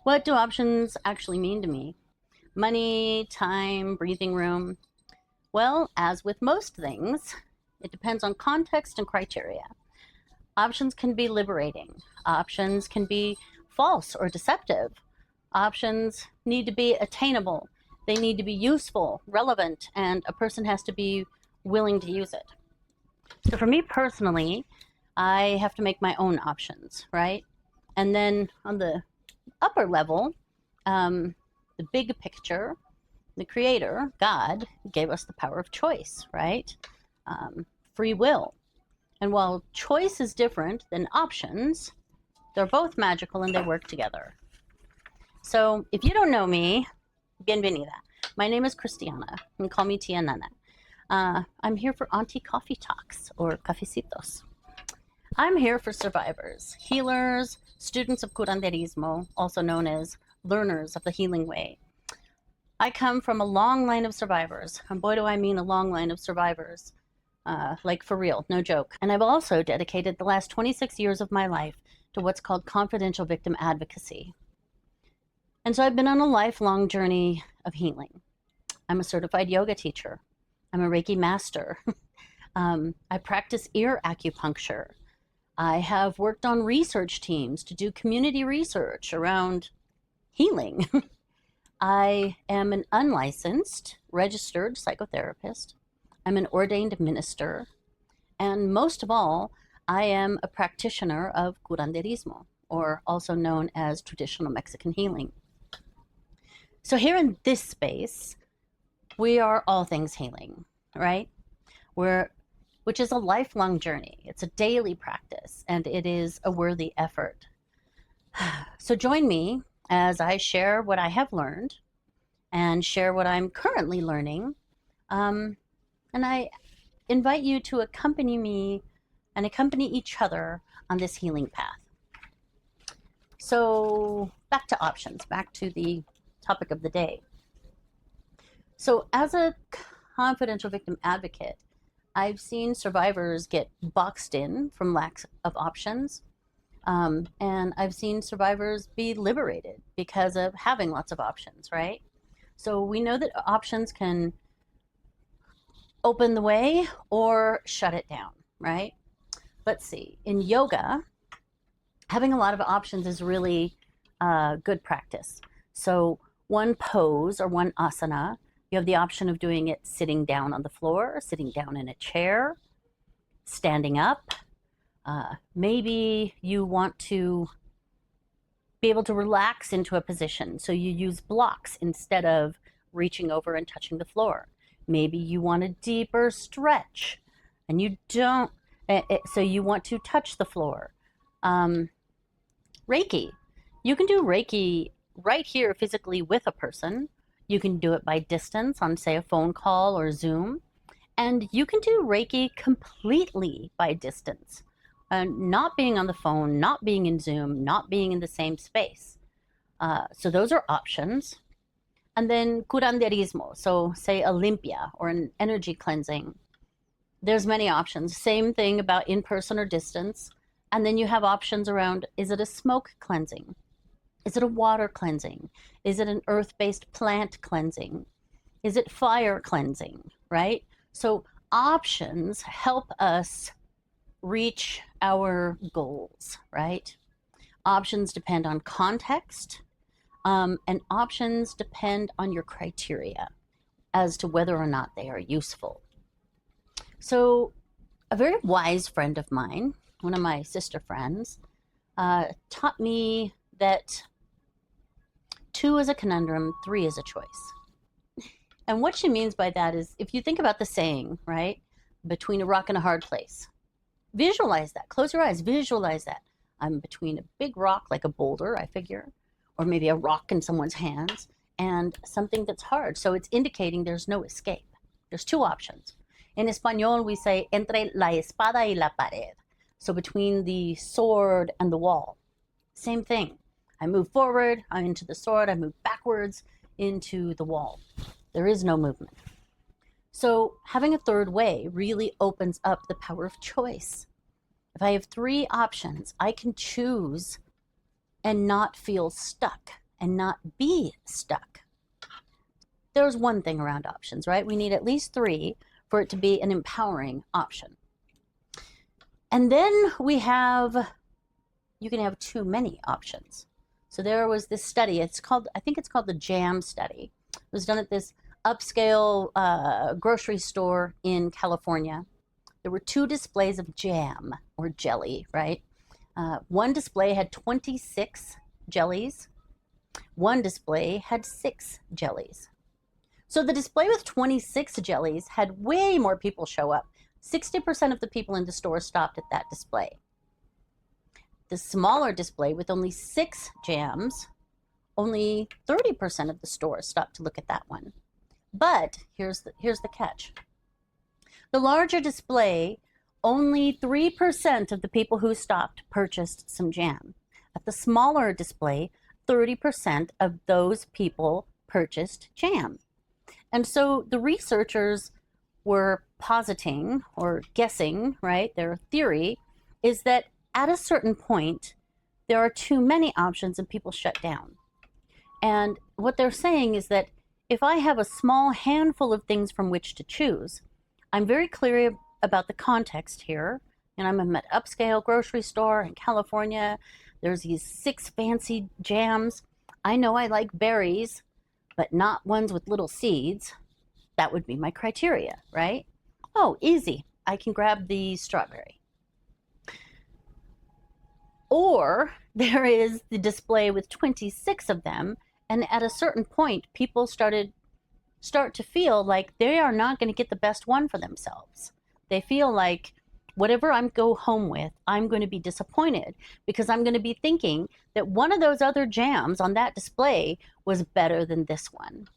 What do options actually mean to me? Money, time, breathing room. Well, as with most things, it depends on context and criteria. Options can be liberating. Options can be false or deceptive. Options need to be attainable. They need to be useful, relevant, and a person has to be willing to use it. So for me personally, I have to make my own options, right? And then on the upper level, the big picture, the creator, God, gave us the power of choice, right? Free will. And while choice is different than options, they're both magical and they work together. So if you don't know me, bienvenida. My name is Kristiana. You can call me Tia Nana. I'm here for Auntie Coffee Talks, or Cafecitos. I'm here for survivors, healers, students of Curanderismo, also known as learners of the healing way. I come from a long line of survivors, and boy do I mean a long line of survivors, like for real, no joke. And I've also dedicated the last 26 years of my life to what's called confidential victim advocacy. And so I've been on a lifelong journey of healing. I'm a certified yoga teacher. I'm a Reiki master. I practice ear acupuncture. I have worked on research teams to do community research around healing. I am an unlicensed, registered psychotherapist. I'm an ordained minister. And most of all, I am a practitioner of Curanderismo, or also known as traditional Mexican healing. So here in this space, we are all things healing, right? Which is a lifelong journey. It's a daily practice, and it is a worthy effort. So join me as I share what I have learned and share what I'm currently learning. And I invite you to accompany me and accompany each other on this healing path. So back to options, back to the topic of the day. So as a confidential victim advocate, I've seen survivors get boxed in from lack of options. And I've seen survivors be liberated because of having lots of options, right? So we know that options can open the way or shut it down, right? Let's see. In yoga, having a lot of options is really good practice. So one pose or one asana, you have the option of doing it sitting down on the floor, sitting down in a chair, standing up. Maybe you want to be able to relax into a position, so you use blocks instead of reaching over and touching the floor. Maybe you want a deeper stretch and you don't, so you want to touch the floor. Reiki. You can do Reiki right here physically with a person. You can do it by distance on, say, a phone call or Zoom. And you can do Reiki completely by distance, not being on the phone, not being in Zoom, not being in the same space. So those are options. And then Curanderismo, so say a limpia or an energy cleansing. There's many options. Same thing about in-person or distance. And then you have options around, is it a smoke cleansing? Is it a water cleansing? Is it an earth-based plant cleansing? Is it fire cleansing, right? So options help us reach our goals, right? Options depend on context, and options depend on your criteria as to whether or not they are useful. So a very wise friend of mine, one of my sister friends, taught me that 2 is a conundrum, 3 is a choice. And what she means by that is, if you think about the saying, right, between a rock and a hard place, visualize that, close your eyes, visualize that. I'm between a big rock, like a boulder, I figure, or maybe a rock in someone's hands, and something that's hard. So it's indicating there's no escape. There's 2 options. In Espanol, we say, entre la espada y la pared. So between the sword and the wall. Same thing. I move forward, I'm into the sword, I move backwards into the wall. There is no movement. So having a third way really opens up the power of choice. If I have 3 options, I can choose and not feel stuck and not be stuck. There's one thing around options, right? We need at least 3 for it to be an empowering option. And then we have, you can have too many options. So there was this study, I think it's called the JAM study. It was done at this upscale grocery store in California. There were 2 displays of jam or jelly, right? One display had 26 jellies. One display had 6 jellies. So the display with 26 jellies had way more people show up. 60% of the people in the store stopped at that display. The smaller display with only 6 jams, only 30% of the store stopped to look at that one. But here's the catch. The larger display, only 3% of the people who stopped purchased some jam. At the smaller display, 30% of those people purchased jam. And so the researchers were positing or guessing, right? Their theory is that at a certain point, there are too many options and people shut down. And what they're saying is that if I have a small handful of things from which to choose, I'm very clear about the context here. And I'm at an upscale grocery store in California. There's these 6 fancy jams. I know I like berries, but not ones with little seeds. That would be my criteria, right? Oh, easy. I can grab the strawberry. Or there is the display with 26 of them, and at a certain point, people start to feel like they are not going to get the best one for themselves. They feel like whatever I go home with, I'm going to be disappointed because I'm going to be thinking that one of those other jams on that display was better than this one.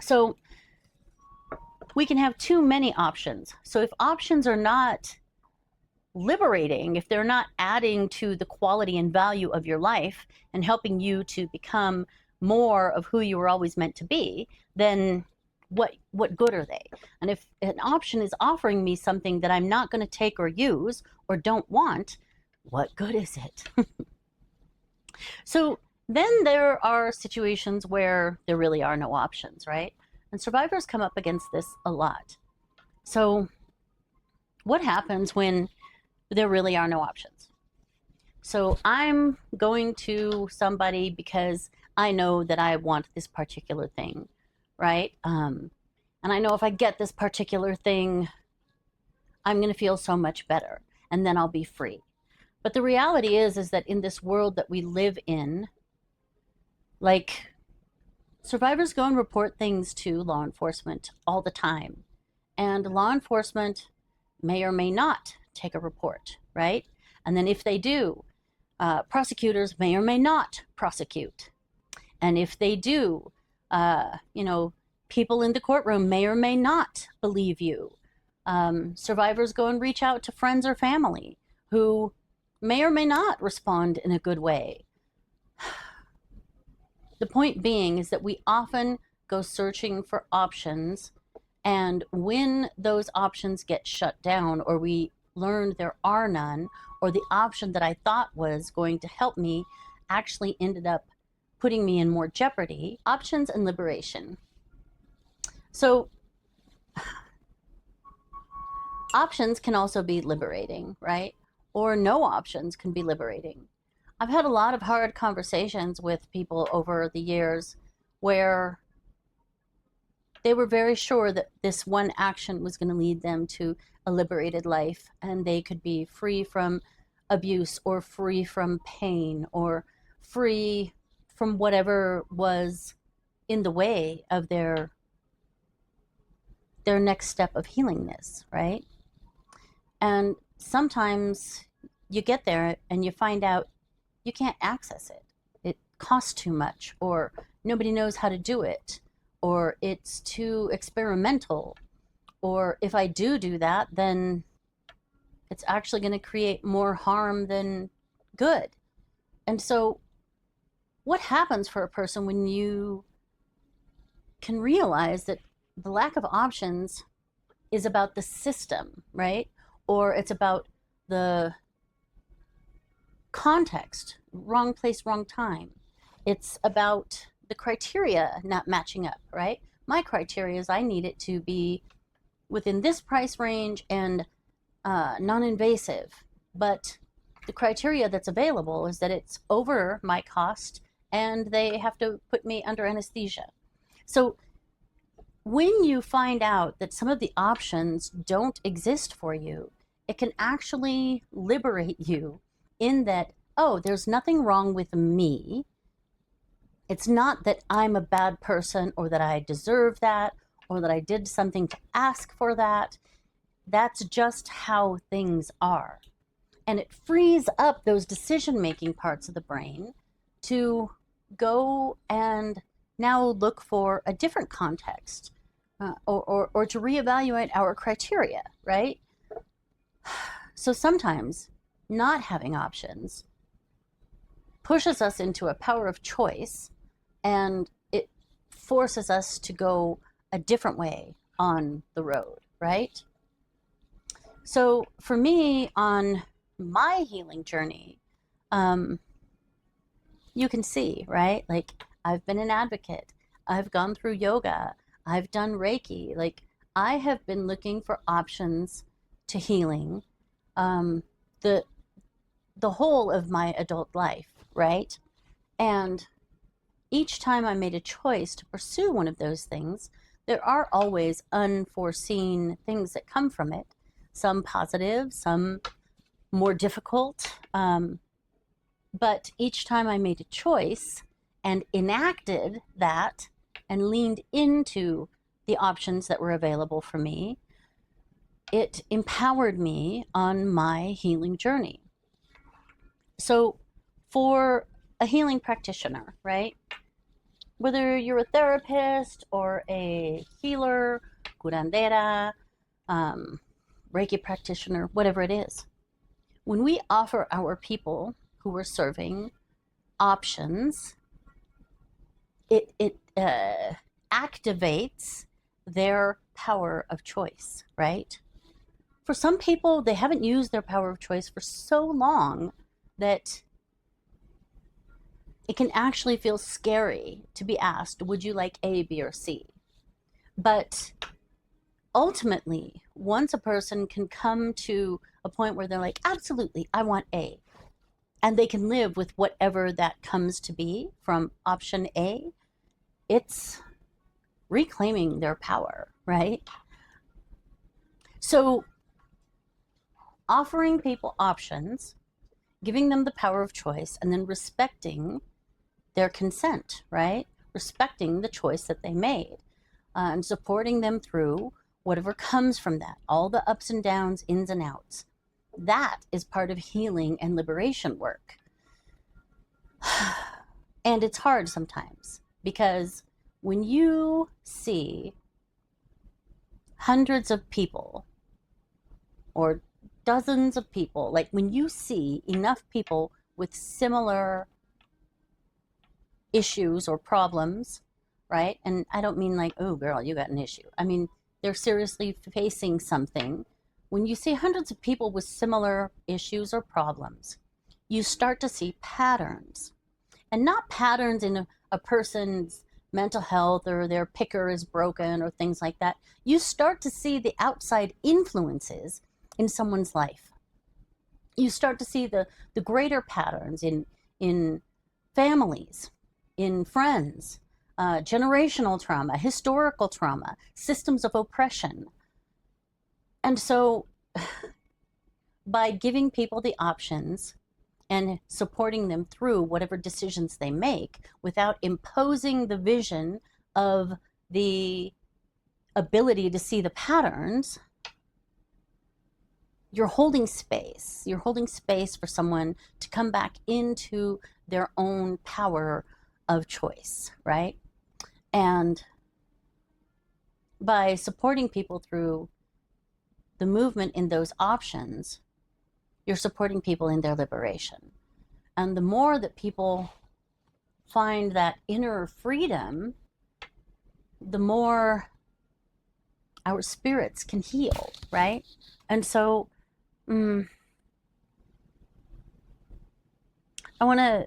So we can have too many options. So if options are not liberating, if they're not adding to the quality and value of your life and helping you to become more of who you were always meant to be, then what good are they? And if an option is offering me something that I'm not going to take or use or don't want, what good is it? So then there are situations where there really are no options, right? And survivors come up against this a lot. So what happens when there really are no options? So I'm going to somebody because I know that I want this particular thing, right? And I know if I get this particular thing, I'm going to feel so much better, and then I'll be free. But the reality is that in this world that we live in, like, survivors go and report things to law enforcement all the time. And law enforcement may or may not take a report, right? And then if they do, prosecutors may or may not prosecute. And if they do, people in the courtroom may or may not believe you. Survivors go and reach out to friends or family who may or may not respond in a good way. The point being is that we often go searching for options, and when those options get shut down or we learn there are none, or the option that I thought was going to help me actually ended up putting me in more jeopardy. Options and liberation. So options can also be liberating, right? Or no options can be liberating. I've had a lot of hard conversations with people over the years where they were very sure that this one action was going to lead them to a liberated life, and they could be free from abuse or free from pain or free from whatever was in the way of their next step of healingness, right? And sometimes you get there and you find out you can't access it. It costs too much, or nobody knows how to do it, or it's too experimental, or if I do that, then it's actually going to create more harm than good. And so what happens for a person when you can realize that the lack of options is about the system, right? Or it's about the context, wrong place, wrong time. It's about the criteria not matching up, right? My criteria is I need it to be within this price range and non-invasive, but the criteria that's available is that it's over my cost and they have to put me under anesthesia. So when you find out that some of the options don't exist for you, it can actually liberate you in that, oh, there's nothing wrong with me. It's not that I'm a bad person or that I deserve that or that I did something to ask for that. That's just how things are. And it frees up those decision-making parts of the brain to go and now look for a different context or to reevaluate our criteria, right? So sometimes not having options pushes us into a power of choice, and it forces us to go a different way on the road, right? So for me, on my healing journey, you can see, right? Like, I've been an advocate. I've gone through yoga. I've done Reiki. Like, I have been looking for options to healing the whole of my adult life, right? And each time I made a choice to pursue one of those things, there are always unforeseen things that come from it. Some positive, some more difficult. But each time I made a choice and enacted that and leaned into the options that were available for me, it empowered me on my healing journey. So for a healing practitioner, right? Whether you're a therapist or a healer, curandera, Reiki practitioner, whatever it is, when we offer our people who we're serving options, it activates their power of choice, right? For some people, they haven't used their power of choice for so long that it can actually feel scary to be asked, would you like A, B, or C? But ultimately, once a person can come to a point where they're like, absolutely, I want A, and they can live with whatever that comes to be from option A, it's reclaiming their power, right? So offering people options, giving them the power of choice, and then respecting their consent, right? Respecting the choice that they made, and supporting them through whatever comes from that, all the ups and downs, ins and outs. That is part of healing and liberation work. And it's hard sometimes, because when you see hundreds of people or dozens of people, like when you see enough people with similar issues or problems, right? And I don't mean like, oh girl, you got an issue. I mean, they're seriously facing something. When you see hundreds of people with similar issues or problems, you start to see patterns. And not patterns in a person's mental health or their picker is broken or things like that. You start to see the outside influences in someone's life. You start to see the greater patterns in families, in friends, generational trauma, historical trauma, systems of oppression. And so by giving people the options and supporting them through whatever decisions they make without imposing the vision of the ability to see the patterns, you're holding space. You're holding space for someone to come back into their own power of choice, right? And by supporting people through the movement in those options, you're supporting people in their liberation. And the more that people find that inner freedom, the more our spirits can heal, right? And so I want to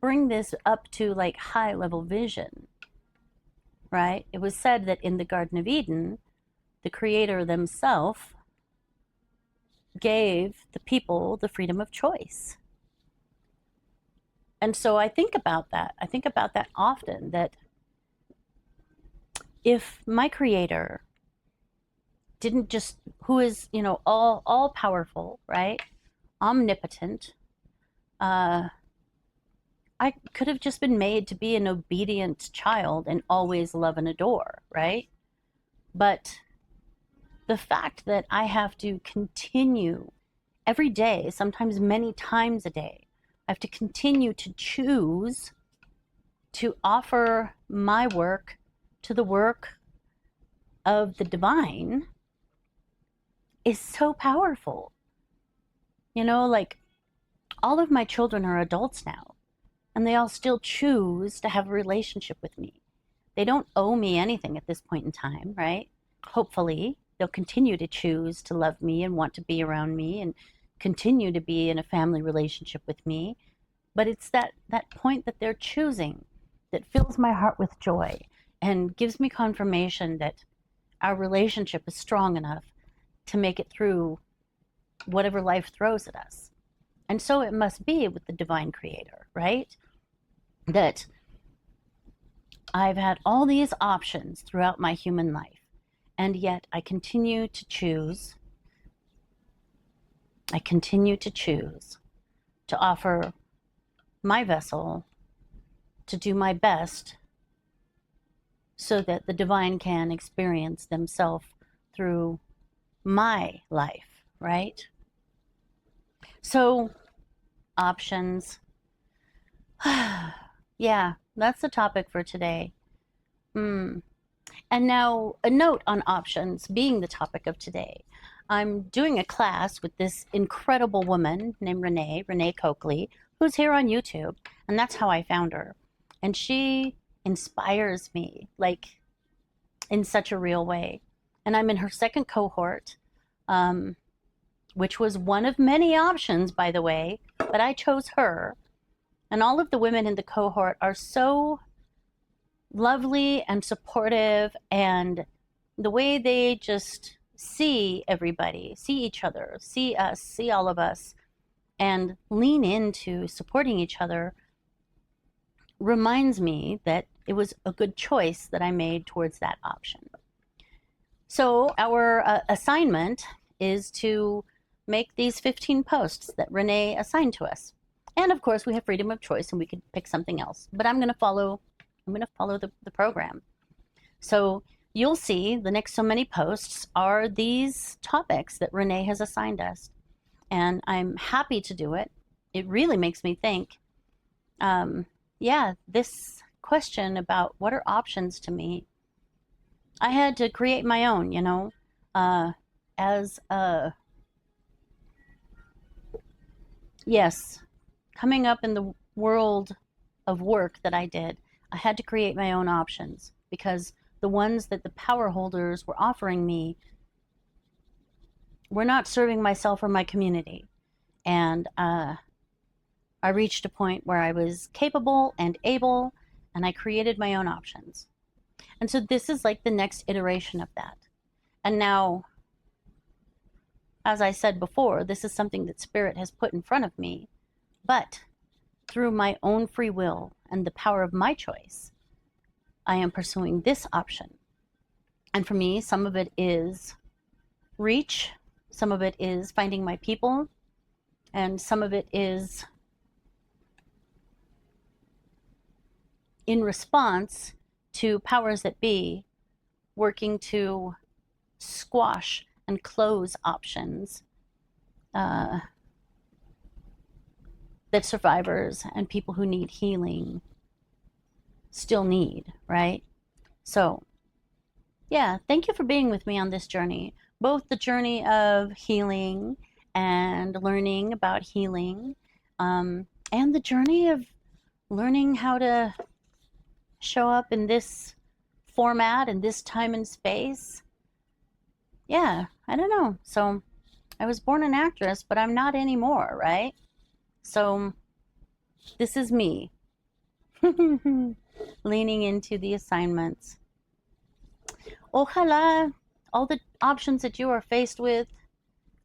bring this up to like high level vision, right? It was said that in the Garden of Eden, the Creator themselves gave the people the freedom of choice. And so I think about that. I think about that often, that if my Creator didn't just, who is, all powerful, right? Omnipotent, I could have just been made to be an obedient child and always love and adore, right? But the fact that I have to continue every day, sometimes many times a day, I have to continue to choose to offer my work to the work of the divine is so powerful. Like all of my children are adults now, and they all still choose to have a relationship with me. They don't owe me anything at this point in time, right? Hopefully, they'll continue to choose to love me and want to be around me and continue to be in a family relationship with me. But it's that point that they're choosing that fills my heart with joy and gives me confirmation that our relationship is strong enough to make it through whatever life throws at us. And so it must be with the divine Creator, right? That I've had all these options throughout my human life, and yet I continue to choose to offer my vessel to do my best so that the divine can experience themselves through my life, right? So, options. Yeah, that's the topic for today. And now, a note on options being the topic of today. I'm doing a class with this incredible woman named Renee Coakley, who's here on YouTube, and that's how I found her. And she inspires me, like, in such a real way. And I'm in her second cohort, which was one of many options, by the way, but I chose her. And all of the women in the cohort are so lovely and supportive, and the way they just see everybody, see each other, see us, see all of us, and lean into supporting each other reminds me that it was a good choice that I made towards that option. So our assignment is to make these 15 posts that Renee assigned to us. And of course, we have freedom of choice and we could pick something else. But I'm going to follow the program. So you'll see the next so many posts are these topics that Renee has assigned us. And I'm happy to do it. It really makes me think, this question about what are options to me, I had to create my own, coming up in the world of work that I did, I had to create my own options because the ones that the power holders were offering me were not serving myself or my community. And I reached a point where I was capable and able, and I created my own options. And so this is like the next iteration of that. And now, as I said before, this is something that Spirit has put in front of me, but through my own free will and the power of my choice, I am pursuing this option. And for me, some of it is reach, some of it is finding my people, and some of it is in response to powers that be working to squash and close options that survivors and people who need healing still need, right? So, yeah, thank you for being with me on this journey, both the journey of healing and learning about healing, and the journey of learning how to show up in this format and this time and space. Yeah, I don't know. So I was born an actress, but I'm not anymore, right? So this is me. Leaning into the assignments. Ojalá all the options that you are faced with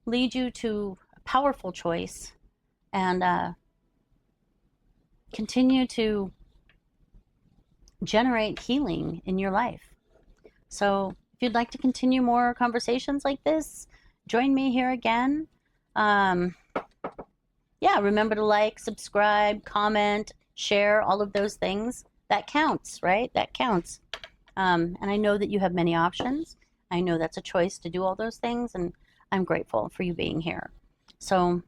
lead you to a powerful choice and continue to generate healing in your life. So if you'd like to continue more conversations like this, join me here again. Yeah, remember to like, subscribe, comment, share, all of those things. That counts, right? That counts. And I know that you have many options. I know that's a choice to do all those things, and I'm grateful for you being here. So,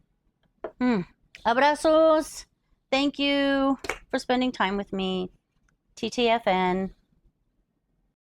abrazos. Thank you for spending time with me. TTFN.